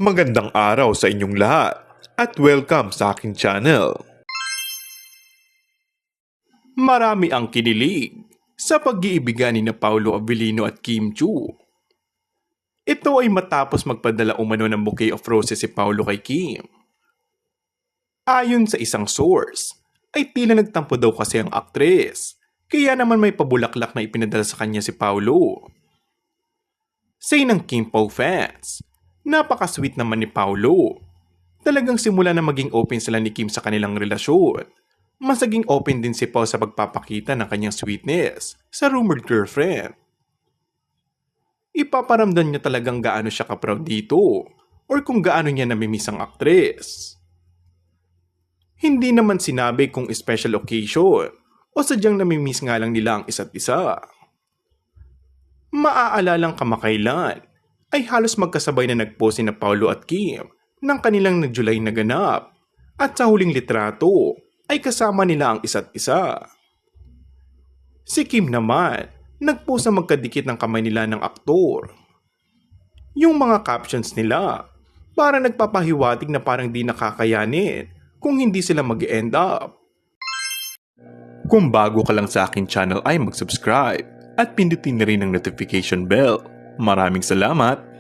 Magandang araw sa inyong lahat at welcome sa aking channel. Marami ang kinilig sa pag-iibigan ni Paolo Abilino at Kim Chiu. Ito ay matapos magpadala umano ng bouquet of roses si Paolo kay Kim. Ayon sa isang source, ay tila nagtampo daw kasi ang aktres, kaya naman may pabulaklak na ipinadala sa kanya si Paolo. Say ng Kim Pao fans, napaka-sweet naman ni Paolo. Talagang simula na maging open sila ni Kim sa kanilang relasyon. Mas naging open din si Pao sa pagpapakita ng kanyang sweetness sa rumored girlfriend. Ipaparamdam niya talagang gaano siya ka-proud dito or kung gaano niya namimiss ang aktres. Hindi naman sinabi kung special occasion o sadyang namimiss nga lang nila ang isa't isa. Maaalalang kamakailan ay halos magkasabay na nagpost na Paolo at Kim ng kanilang nag-July na ganap at sa huling litrato ay kasama nila ang isa't isa. Si Kim naman, nagpost na magkadikit ng kamay nila ng aktor. Yung mga captions nila, parang nagpapahiwatig na parang di nakakayanin kung hindi sila mag-end up. Kung bago ka lang sa akin channel ay mag-subscribe at pindutin na rin ang notification bell. Maraming salamat!